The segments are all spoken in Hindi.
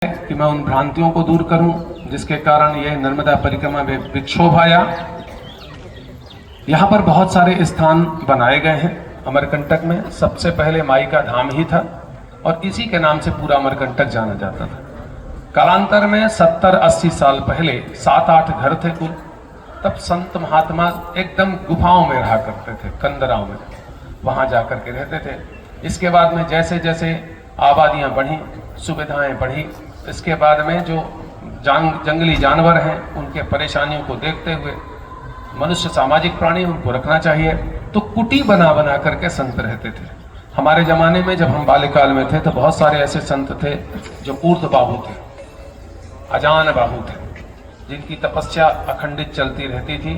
कि मैं उन भ्रांतियों को दूर करूं जिसके कारण ये नर्मदा परिक्रमा में विक्षोभ आया। यहाँ पर बहुत सारे स्थान बनाए गए हैं। अमरकंटक में सबसे पहले माई का धाम ही था और इसी के नाम से पूरा अमरकंटक जाना जाता था। कालांतर में 70-80 साल पहले 7-8 घर थे कुल। तब संत महात्मा एकदम गुफाओं में रहा करते थे, कंदराओं में, वहां जाकर के रहते थे। इसके बाद में जैसे जैसे आबादियां बढ़ी, सुविधाएं बढ़ी, इसके बाद में जो जंगली जानवर हैं उनके परेशानियों को देखते हुए मनुष्य सामाजिक प्राणी, उनको रखना चाहिए, तो कुटी बना बना करके संत रहते थे। हमारे जमाने में जब हम बाल्यकाल में थे तो बहुत सारे ऐसे संत थे जो ऊर्ध्व बाहु थे, अजान बाहु थे, जिनकी तपस्या अखंडित चलती रहती थी।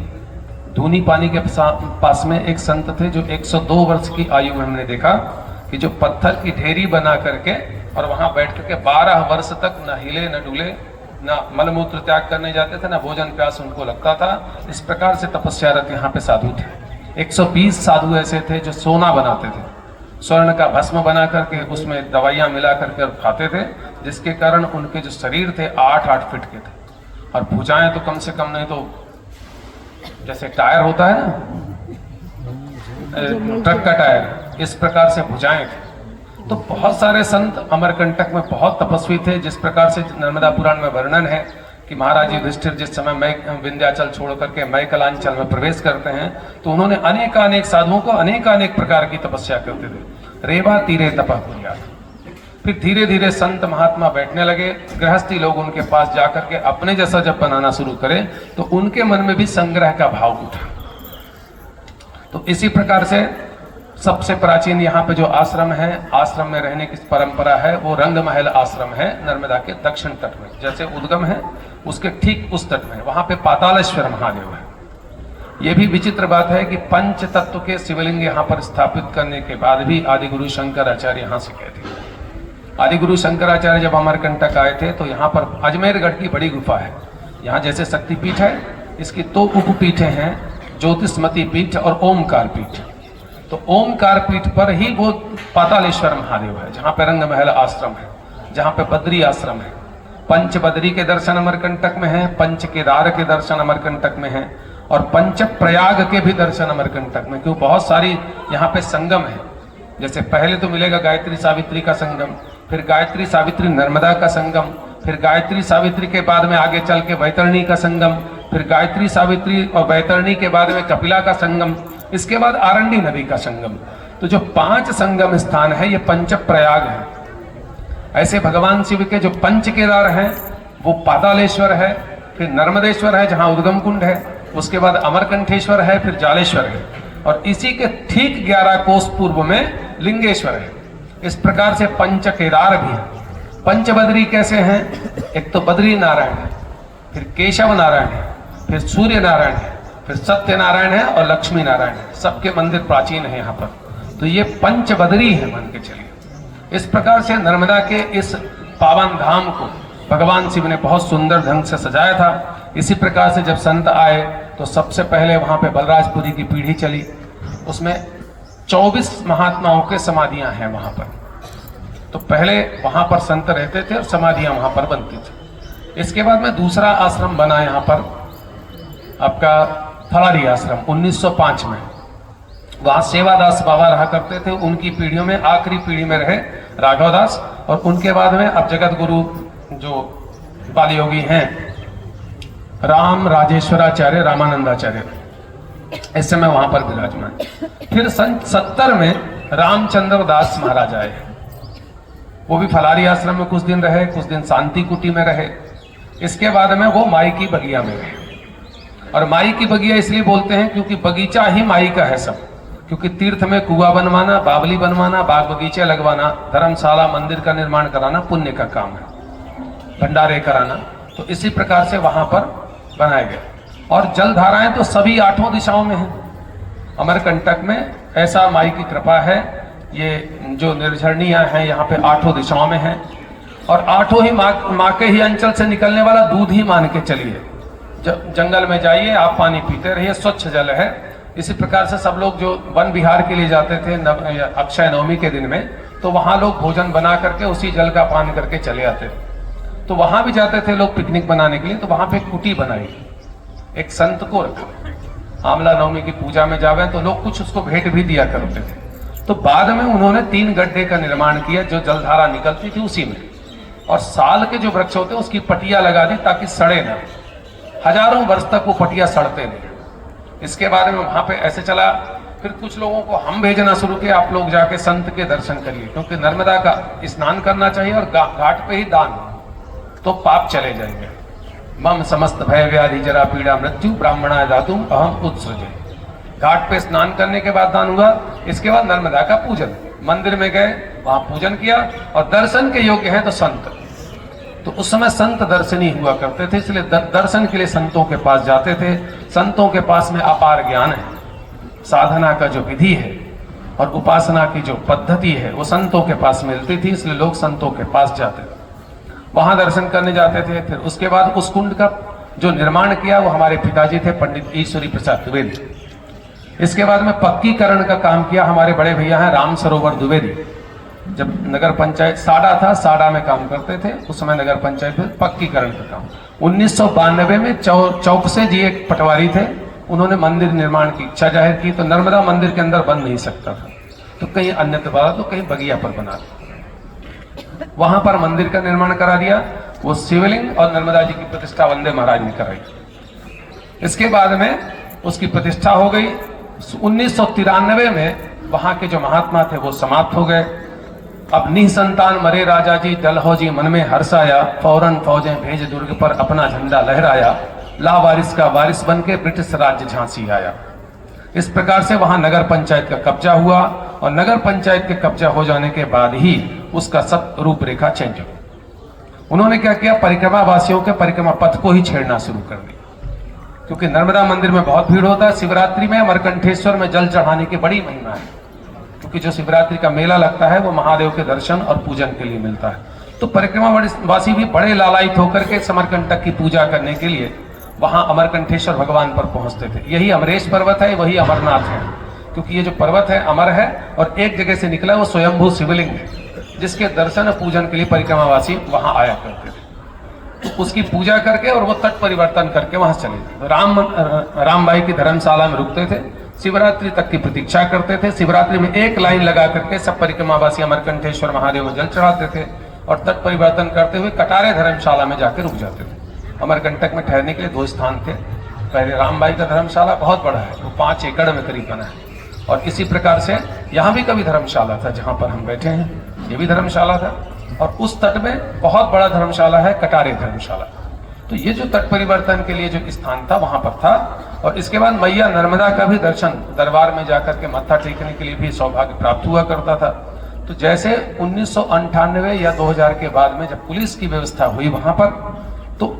धूनी पानी के पास में एक संत थे जो 102 वर्ष की आयु में हमने देखा कि जो पत्थर की ढेरी बना करके और वहां बैठ करके 12 वर्ष तक न हिले न डुले, न मलमूत्र त्याग करने जाते थे, न भोजन प्यास उनको लगता था। इस प्रकार से तपस्यारत यहाँ पे साधु थे। 120 साधु ऐसे थे जो सोना बनाते थे, स्वर्ण का भस्म बना करके उसमें दवाइयां मिला करके और खाते थे, जिसके कारण उनके जो शरीर थे 8-8 फीट के थे और भुजाएं तो कम से कम नहीं तो जैसे टायर होता है ना, ट्रक का टायर, इस प्रकार से भुजाएं थे। तो बहुत सारे संत अमरकंटक में बहुत तपस्वी थे। जिस प्रकार से नर्मदा पुराण में वर्णन है कि महाराज युधिष्ठिर जिस समय मैं विंध्याचल छोड़ करके मैकलांचल में प्रवेश करते हैं तो उन्होंने अनेक साधुओं को अनेक प्रकार की तपस्या करते थे। रेवा तीरे तपः कुर्यात्। फिर धीरे धीरे संत महात्मा बैठने लगे, गृहस्थी लोग उनके पास जाकर के अपने जैसा जब बनाना शुरू करें तो उनके मन में भी संग्रह का भाव उठा। तो इसी प्रकार से सबसे प्राचीन यहाँ पे जो आश्रम है, आश्रम में रहने की परंपरा है, वो रंगमहल आश्रम है नर्मदा के दक्षिण तट में। जैसे उद्गम है उसके ठीक उस तट में, वहां पे पातालेश्वर महादेव है। ये भी विचित्र बात है कि पंच तत्व के शिवलिंग यहाँ पर स्थापित करने के बाद भी आदिगुरु शंकराचार्य यहाँ से गए थे। आदिगुरु शंकराचार्य जब अमरकंटक आए थे तो यहाँ पर अजमेरगढ़ की बड़ी गुफा है। यहाँ जैसे शक्तिपीठ है, इसकी 2 उपपीठें हैं, ज्योतिष्मती पीठ और ओमकार पीठ। तो ओमकार पीठ पर ही वो पातालेश्वर महादेव है, जहाँ पे रंगमहल आश्रम है, जहाँ पे बद्री आश्रम है। पंच बद्री के दर्शन अमरकंटक में है, पंच केदार के दर्शन अमरकंटक में है और पंच प्रयाग के भी दर्शन अमरकंटक में। क्यों, बहुत सारी यहाँ पे संगम है। जैसे पहले तो मिलेगा गायत्री सावित्री का संगम, फिर गायत्री सावित्री नर्मदा का संगम, फिर गायत्री सावित्री के बाद में आगे चल के बैतरणी का संगम, फिर गायत्री सावित्री और बैतरणी के बाद में कपिला का संगम, इसके बाद आरंडी नदी का संगम। तो जो 5 संगम स्थान है ये पंच प्रयाग है। ऐसे भगवान शिव के जो पंच केदार हैं वो पातालेश्वर है, फिर नर्मदेश्वर है जहां उद्गम कुंड है, उसके बाद अमरकंठेश्वर है, फिर जालेश्वर है और इसी के ठीक 11 कोस पूर्व में लिंगेश्वर है। इस प्रकार से पंच केदार भी है। पंच बद्री कैसे हैं? एक तो बद्री नारायण है, फिर केशव नारायण है, फिर सूर्य नारायण है, फिर सत्य नारायण है और लक्ष्मी नारायण है। सबके मंदिर प्राचीन है यहाँ पर। तो ये पंच बद्री है, मान के चलिए। इस प्रकार से नर्मदा के इस पावन धाम को भगवान शिव ने बहुत सुंदर ढंग से सजाया था। इसी प्रकार से जब संत आए तो सबसे पहले वहां पे बलराजपुरी की पीढ़ी चली, उसमें 24 महात्माओं के समाधियां हैं वहां पर। तो पहले वहां पर संत रहते थे और समाधियां वहां पर बनती थी। इसके बाद में दूसरा आश्रम बना यहाँ पर, आपका फलारी आश्रम 1905 में। वहां सेवादास बाबा रहा करते थे। उनकी पीढ़ियों में आखिरी पीढ़ी में रहे राघवदास और उनके बाद में अब जगत गुरु जो बाल योगी हैं राम राजेश्वराचार्य रामानंदाचार्य, इस समय वहां पर विराजमान। फिर सन 70 में रामचंद्र दास महाराज आए। वो भी फलारी आश्रम में कुछ दिन रहे, कुछ दिन शांति कुटी में रहे। इसके बाद में वो माई की बगिया में रहे। और माई की बगिया इसलिए बोलते हैं क्योंकि बगीचा ही माई का है सब। क्योंकि तीर्थ में कुआं बनवाना, बावली बनवाना, बाग बगीचे लगवाना, धर्मशाला मंदिर का निर्माण कराना पुण्य का काम है, भंडारे कराना। तो इसी प्रकार से वहां पर बनाए गए। और जलधाराएं तो सभी 8 दिशाओं में हैं। अमरकंटक में ऐसा माई की कृपा है। ये जो निर्झरणियां हैं यहाँ पे 8 दिशाओं में हैं और 8 ही माँ के ही अंचल से निकलने वाला दूध ही मान के चलिए। जंगल में जाइए, आप पानी पीते रहिए, स्वच्छ जल है। इसी प्रकार से सब लोग जो वन विहार के लिए जाते थे अक्षय नवमी के दिन में, तो वहां लोग भोजन बना करके उसी जल का पान करके चले आते थे। तो वहां भी जाते थे लोग पिकनिक बनाने के लिए, तो वहां पे एक कुटी बनाई, एक संत को रखा। आमला नवमी की पूजा में जावे तो लोग कुछ उसको भेंट भी दिया करते थे। तो बाद में उन्होंने 3 गड्ढे का निर्माण किया, जो जलधारा निकलती थी उसी में, और साल के जो वृक्ष होते हैं उसकी पटिया लगा दी ताकि सड़े ना। हजारों वर्ष तक वो पटिया सड़ते नहीं। इसके बारे में वहां पे ऐसे चला, फिर कुछ लोगों को हम भेजना शुरू किया, आप लोग जाके संत के दर्शन करिए, क्योंकि नर्मदा का स्नान करना चाहिए और घाट पे ही दान, तो पाप चले जाएंगे। मम समस्त भय व्याधि जरा पीड़ा मृत्यु ब्राह्मणा दातुम अहम उत्सृजे। घाट पे स्नान करने के बाद दान हुआ, इसके बाद नर्मदा का पूजन, मंदिर में गए, वहां पूजन किया, और दर्शन के योग्य है तो संत। तो उस समय संत दर्शनी हुआ करते थे, इसलिए दर्शन के लिए संतों के पास जाते थे। संतों के पास में अपार ज्ञान है, साधना का जो विधि है और उपासना की जो पद्धति है वो संतों के पास मिलती थी, इसलिए लोग संतों के पास जाते थे, वहां दर्शन करने जाते थे। फिर उसके बाद उस कुंड का जो निर्माण किया वो हमारे पिताजी थे, पंडित ईश्वरी प्रसाद द्विवेदी। इसके बाद में पक्कीकरण का काम किया हमारे बड़े भैया हैं राम सरोवर द्विवेदी। जब नगर पंचायत साड़ा था, साड़ा में काम करते थे उस समय, नगर पंचायत में पक्कीकरण का काम। 1992 में चौकसे जी एक पटवारी थे, उन्होंने मंदिर निर्माण की इच्छा जाहिर की, तो नर्मदा मंदिर के अंदर बन नहीं सकता था, तो कहीं अन्यत्र बना, तो कहीं बगिया पर बना, वहां पर मंदिर का निर्माण करा दिया। वो शिवलिंग और नर्मदा जी की प्रतिष्ठा वंदे महाराज ने कराई। इसके बाद में उसकी प्रतिष्ठा हो गई। 1993 में वहां के जो महात्मा थे वो समाप्त हो गए। अब निसंतान मरे राजा जी, डलहो जी मन में हर्षाया, फौरन फौजें भेज दुर्ग पर अपना झंडा लहराया, लावारिस का वारिस बन के ब्रिटिश राज्य झांसी आया। इस प्रकार से वहां नगर पंचायत का कब्जा हुआ, और नगर पंचायत के कब्जा हो जाने के बाद ही उसका सब रूपरेखा चेंज हुई। उन्होंने क्या किया, परिक्रमा वासियों के परिक्रमा पथ को ही छेड़ना शुरू कर दिया, क्योंकि नर्मदा मंदिर में बहुत भीड़ होता है। शिवरात्रि में अमरकंठेश्वर में जल चढ़ाने की बड़ी महिमा है, क्योंकि जो शिवरात्रि का मेला लगता है वो महादेव के दर्शन और पूजन के लिए मिलता है। तो परिक्रमा वासी भी बड़े लालायित होकर के समरकंटक की पूजा करने के लिए वहां अमरकंठेश्वर भगवान पर पहुंचते थे। यही अमरेश पर्वत है, वही अमरनाथ है, क्योंकि ये जो पर्वत है अमर है और एक जगह से निकला, वो स्वयंभू शिवलिंग है, जिसके दर्शन और पूजन के लिए परिक्रमावासी वहां आया करते थे। तो उसकी पूजा करके और वो तट परिवर्तन करके वहां चले जाते। रामबाई की धर्मशाला में रुकते थे, शिवरात्रि तक की प्रतीक्षा करते थे। शिवरात्रि में एक लाइन लगा करके सब परिक्रमावासी अमरकंठेश्वर महादेव में जल चढ़ाते थे, और तट परिवर्तन करते हुए कटारे धर्मशाला में जाकर रुक जाते थे। अमरकंटक में ठहरने के लिए 2 स्थान थे। पहले रामबाई का धर्मशाला बहुत बड़ा है, वो 5 एकड़ में करीब बना है, और इसी प्रकार से यहाँ भी कभी धर्मशाला था जहाँ पर हम बैठे हैं, ये भी धर्मशाला था। और उस तट में बहुत बड़ा धर्मशाला है, कटारे धर्मशाला। तो ये जो तट परिवर्तन के लिए जो स्थान था वहां पर था। और इसके बाद मैया नर्मदा का भी दर्शन दरबार में जाकर के मत्था टेकने के लिए भी सौभाग्य प्राप्त हुआ करता था। तो जैसे 1998 या 2000 के बाद में जब पुलिस की व्यवस्था हुई वहां पर, तो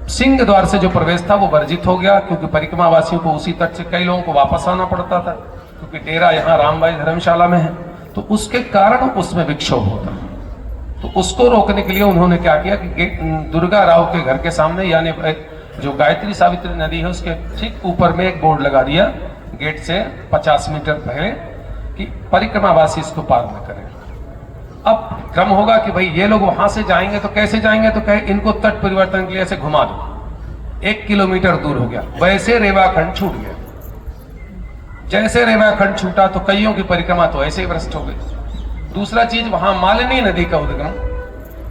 सिंह द्वार से जो प्रवेश था वो वर्जित हो गया, क्योंकि परिक्रमा वासियों को उसी तट से कई लोगों को वापस आना पड़ता था, क्योंकि डेरा यहाँ रामबाई धर्मशाला में है। तो उसके कारण उसमें विक्षोभ होता। तो उसको रोकने के लिए उन्होंने क्या किया कि दुर्गा राव के घर के सामने, यानी जो गायत्री सावित्री नदी है उसके ठीक ऊपर में एक बोर्ड लगा दिया, गेट से 50 मीटर पहले, कि परिक्रमावासी इसको पार न करें। अब क्रम होगा कि भाई ये लोग वहां से जाएंगे तो कैसे जाएंगे, तो कहे इनको तट परिवर्तन के लिए ऐसे घुमा दो। 1 किलोमीटर दूर हो गया, वैसे रेवाखंड छूट गया। जैसे रेवाखंड छूटा तो कईयों की परिक्रमा तो ऐसे ही भ्रष्ट हो गई। दूसरा चीज, वहां मालिनी नदी का उद्गम,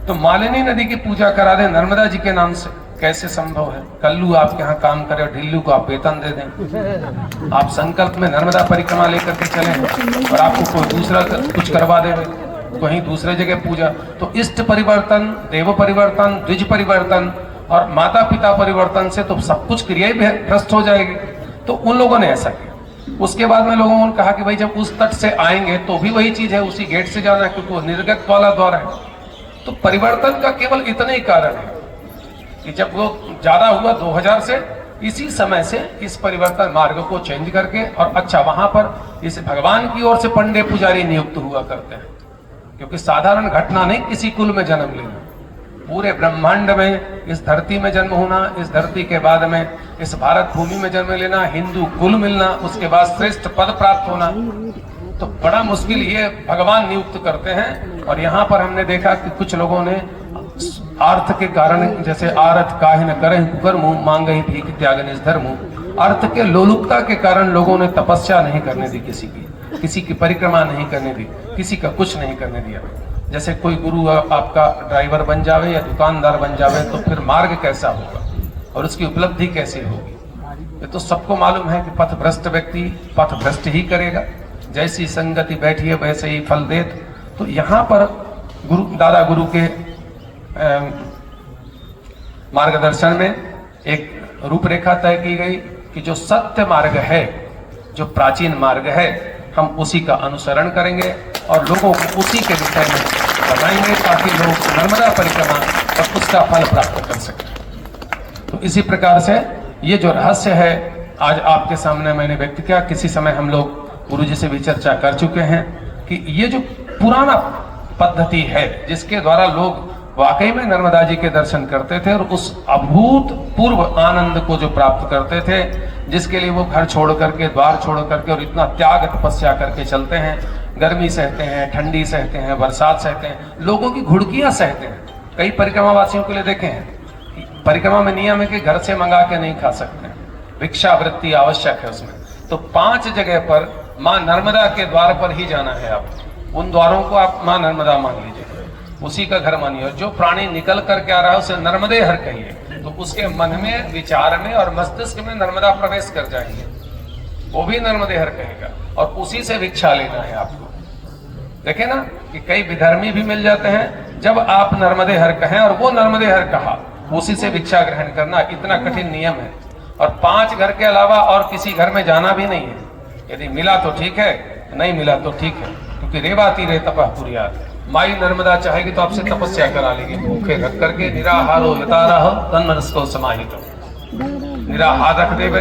तो मालिनी नदी की पूजा करा दे नर्मदा जी के नाम से, कैसे संभव है? कल्लू आपके यहाँ काम करे और ढिल्लू को आप वेतन दे दें। आप संकल्प में नर्मदा परिक्रमा लेकर के चले और आपको कोई दूसरा कुछ करवा दे, कहीं दूसरे जगह पूजा। तो इष्ट परिवर्तन, देव परिवर्तन, द्विज परिवर्तन और माता पिता परिवर्तन से तो सब कुछ क्रिया ही भ्रष्ट हो जाएगी। तो उन लोगों ने ऐसा किया। उसके बाद में लोगों ने कहा कि भाई जब उस तट से आएंगे तो भी वही चीज है, उसी गेट से जाना है, क्योंकि वो निर्गत वाला द्वार है। तो परिवर्तन का केवल इतना ही कारण है कि जब वो ज्यादा हुआ 2000 से, इसी समय से इस परिवर्तन मार्ग को चेंज करके, और अच्छा वहां पर इस भगवान की ओर से पंडे पुजारी नियुक्त हुआ करते हैं, क्योंकि साधारण घटना नहीं किसी कुल में जन्म लेना, पूरे ब्रह्मांड में इस धरती में जन्म होना, इस धरती के बाद में इस भारत भूमि में जन्म लेना, हिंदू कुल मिलना, उसके बाद श्रेष्ठ पद प्राप्त होना, तो बड़ा मुश्किल ये भगवान नियुक्त करते हैं। और यहाँ पर हमने देखा कि कुछ लोगों ने अर्थ के कारण, जैसे आरत काहे न करे कुकर मुंह मांगे ही भीख त्याग निज धर्म। अर्थ के लोलुपता के कारण लोगों ने तपस्या नहीं करने दी, किसी की परिक्रमा नहीं करने दी, किसी का कुछ नहीं करने दिया। जैसे कोई गुरु आपका ड्राइवर बन जावे या दुकानदार बन जावे तो फिर मार्ग कैसा होगा और उसकी उपलब्धि कैसी होगी। ये तो सबको मालूम है कि पथभ्रष्ट व्यक्ति पथभ्रष्ट ही करेगा, जैसी संगति बैठी है वैसे ही फल देत। तो यहाँ पर दादा गुरु के मार्गदर्शन में एक रूपरेखा तय की गई कि जो सत्य मार्ग है, जो प्राचीन मार्ग है, हम उसी का अनुसरण करेंगे और लोगों को उसी के विषय में बताएंगे ताकि लोग नर्मदा परिक्रमा और उसका फल प्राप्त कर सकें। तो इसी प्रकार से ये जो रहस्य है आज आपके सामने मैंने व्यक्त किया। किसी समय हम लोग गुरुजी से भी चर्चा कर चुके हैं कि ये जो पुराना पद्धति है जिसके द्वारा लोग वाकई में नर्मदा जी के दर्शन करते थे और उस अभूतपूर्व आनंद को जो प्राप्त करते थे, जिसके लिए वो घर छोड़ करके, द्वार छोड़ करके और इतना त्याग तपस्या करके चलते हैं, गर्मी सहते हैं, ठंडी सहते हैं, बरसात सहते हैं, लोगों की घुड़कियां सहते हैं। कई परिक्रमा वासियों के लिए देखे हैं, परिक्रमा में नियम है कि घर से मंगा के नहीं खा सकते, भिक्षावृत्ति आवश्यक है उसमें। तो 5 जगह पर माँ नर्मदा के द्वार पर ही जाना है। आप उन द्वारों को आप माँ नर्मदा मान लीजिए, उसी का घर मानिए। और जो प्राणी निकल करके आ रहा है उसे नर्मदे हर कहिए, तो उसके मन में, विचार में और मस्तिष्क में नर्मदा प्रवेश कर जाएंगे, वो भी नर्मदे हर कहेगा और उसी से भिक्षा लेना है आपको। देखे ना कि कई विधर्मी भी मिल जाते हैं, जब आप नर्मदे हर कहें और वो नर्मदे हर कहा, उसी से भिक्षा ग्रहण करना इतना कठिन नियम है। और 5 घर के अलावा और किसी घर में जाना भी नहीं है। यदि मिला तो ठीक है, नहीं मिला तो ठीक है, क्योंकि रेवाती रे तपः पुरियात, माई नर्मदा चाहेगी तो आपसे तपस्या करा लेगी। भूखे रख करके निराहारो यतारा हो तन मनस्को समाहित हो, निराहार रख देवे,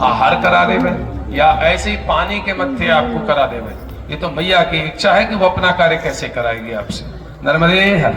आहार करा देवे या ऐसे ही पानी के मत्थे आपको करा देवे। ये तो मैया की इच्छा है कि वो अपना कार्य कैसे कराएगी आपसे। नर्मदे हर।